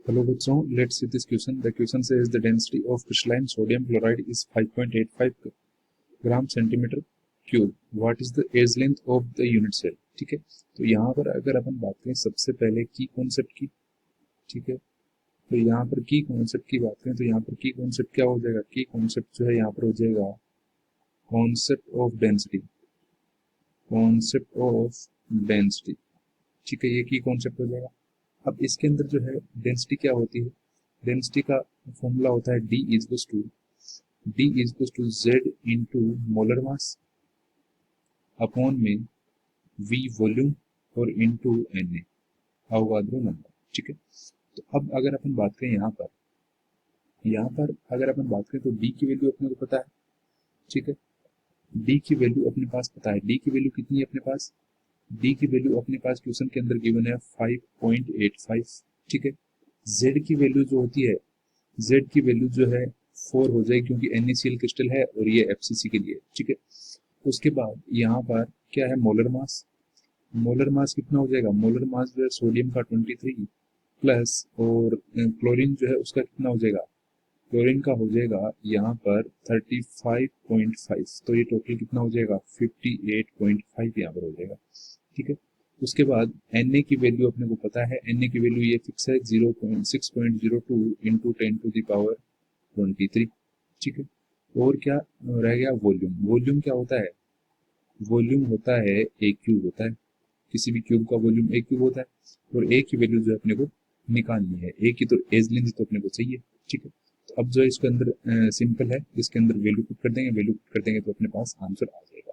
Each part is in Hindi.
Hello बच्चों, let's see this question. The question says the density of crystalline sodium chloride is 5.85 gram centimetre cube. What is the edge length of the unit cell? ठीक है, तो यहाँ पर अगर अपन बात करें सबसे पहले की कॉन्सेप्ट की, ठीक है, तो यहाँ पर की कॉन्सेप्ट की बात करें तो यहाँ पर की कॉन्सेप्ट क्या हो जाएगा, की कॉन्सेप्ट जो है यहाँ पर हो जाएगा concept of density, concept of density. ठीक है, ये की कॉन्सेप्ट हो जाएगा. अब इसके अंदर जो है डेंसिटी क्या होती है, डेंसिटी का फॉर्मूला होता है D is to Z into molar mass upon में वी वॉल्यूम और into N A Avogadro number. ठीक है, तो अब अगर अपन बात करें यहाँ पर अगर अपन बात करें तो डी की वैल्यू अपने को पता है. ठीक है, डी की वैल्यू अपने पास पता है. डी की वैल्यू कितनी है अपने पास, डी की वैल्यू अपने पास क्वेश्चन के अंदर गिवन है 5.85. ठीक है, जेड की वैल्यू जो होती है, जेड की वैल्यू जो है 4 हो जाएगी क्योंकि NaCl क्रिस्टल है और ये FCC के लिए. ठीक है, उसके बाद यहाँ पर क्या है, मोलर मास. मोलर मास कितना हो जाएगा, मोलर मास जो है सोडियम का 23 प्लस और क्लोरीन जो है उसका कितना हो जाएगा, क्लोरीन का हो जाएगा यहाँ पर 35.5. तो ये टोटल कितना हो जाएगा 58.5 यहाँ पर हो जाएगा. ठीक है, उसके बाद Na की वैल्यू अपने को पता है, Na की वैल्यू ये फिक्स है 0.602 इंटू 10⁻23. ठीक है, और क्या रह गया, वॉल्यूम. वॉल्यूम क्या होता है, वॉल्यूम होता है ए क्यूब होता है, किसी भी क्यूब का वॉल्यूम ए क्यूब होता है. और ए की वैल्यू जो है अपने को निकालनी है, ए की तो एज लेंथ तो अपने को चाहिए. ठीक है, तो अब जो है इसके अंदर सिंपल है, इसके अंदर वैल्यू पुट कर देंगे, वैल्यू पुट कर देंगे तो अपने पास आंसर आ जाएगा.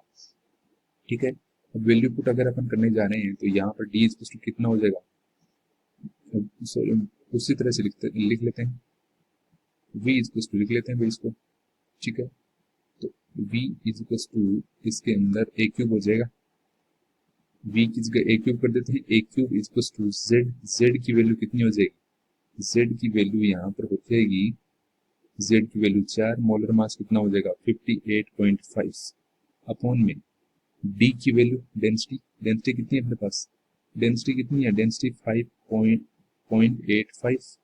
ठीक है, अब वैल्यू पुट अगर अपन करने जा रहे हैं तो यहाँ पर डी इज कितना हो जाएगा, उसी तरह से लिख लेते हैं, v इज लिख लेते हैं इसको. ठीक है, तो v इज इसके अंदर ए क्यूब हो जाएगा, v की जगह ए क्यूब कर देते हैं, a cube is to z. Z की वैल्यू कितनी हो जाएगी, जेड की वैल्यू यहाँ पर हो जाएगी, जेड की वैल्यू 4, मोलर मास कितना हो जाएगा 58.5 अपॉन में डी की वैल्यू डेंसिटी, डेंसिटी कितनी है अपने पास, डेंसिटी कितनी है, डेंसिटी 5.85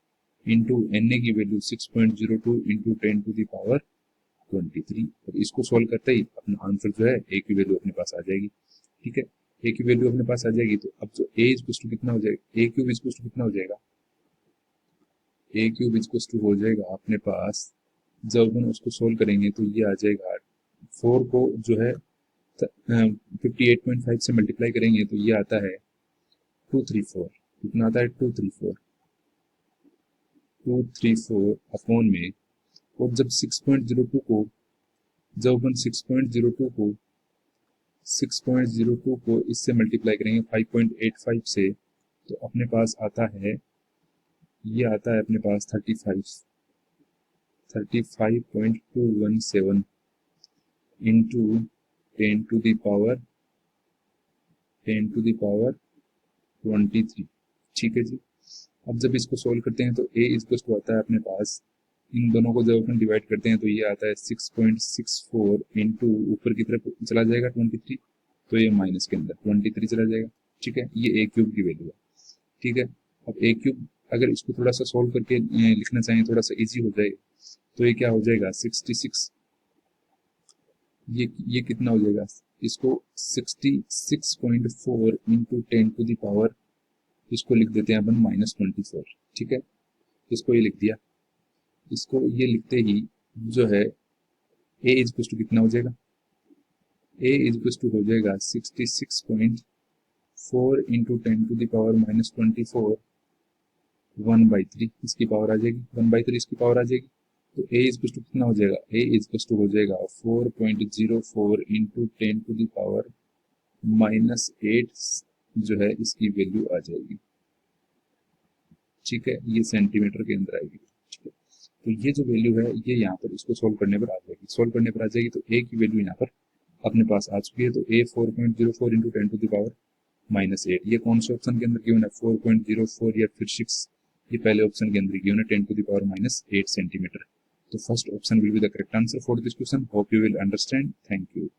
इंटू Na की वैल्यू 6.02 इंटू 10⁻23. और इसको सॉल्व करते ही अपना आंसर जो है ए की वैल्यू अपने पास आ जाएगी. ठीक है, ए की वैल्यू अपने पास आ जाएगी तो अब जो ए इज कितना हो जाएगा, ए क्यूब इज कितना हो जाएगा, ए क्यूब इज हो जाएगा अपने पास, जब अपन उसको सोल्व करेंगे तो ये आ जाएगा 4 को जो है 58.5 से मल्टीप्लाई करेंगे तो ये आता है 234. कितना आता है 234 अपॉन में, और जब 6.02 को, जब अपन 6.02 को इससे मल्टीप्लाई करेंगे 5.85 से तो अपने पास आता है, ये आता है अपने पास 35.217 इंटू 10⁻23. ठीक है जी, अब जब इसको सोल्व करते हैं तो a इज आता है अपने पास, इन दोनों को जब अपन डिवाइड करते हैं तो ये आता है 6.64 इंटू ऊपर की तरफ चला जाएगा 23, तो ये माइनस के अंदर 23 चला जाएगा. ठीक है, ये ए क्यूब की वैल्यू है. ठीक है, अब ए क्यूब अगर इसको थोड़ा सा सोल्व करके लिखना चाहें, थोड़ा सा इजी हो जाए तो ये क्या हो जाएगा 66, ये कितना हो जाएगा, इसको 66.4 इंटू 10⁻, इसको लिख देते हैं अपन -24. ठीक है, इसको ये लिख दिया, इसको ये लिखते ही जो है a इज कितना हो जाएगा, a इज हो जाएगा 66.4 इंटू 10⁻24 1/3 इसकी पावर आ जाएगी, 1/3 इसकी पावर आ जाएगी. तो a इज कितना हो जाएगा, a इज हो जाएगा 4.04 इंटू 10⁻8 जो है इसकी वैल्यू आ जाएगी. ठीक है, ये सेंटीमीटर के अंदर आएगी. ठीक है, तो ये जो वैल्यू है ये यहाँ पर इसको सोल्व करने पर आ जाएगी, सोल्व करने पर आ जाएगी तो a की वैल्यू यहाँ पर अपने पास आ चुकी है. तो a 4.04 इंटू 10⁻8, ये कौन से ऑप्शन के अंदर गिवन है, 4.04 या फिर 6, ये पहले ऑप्शन के अंदर गिवन है 10⁻8 सेंटीमीटर. तो first option will be the correct answer for this question. Hope you will understand. Thank you.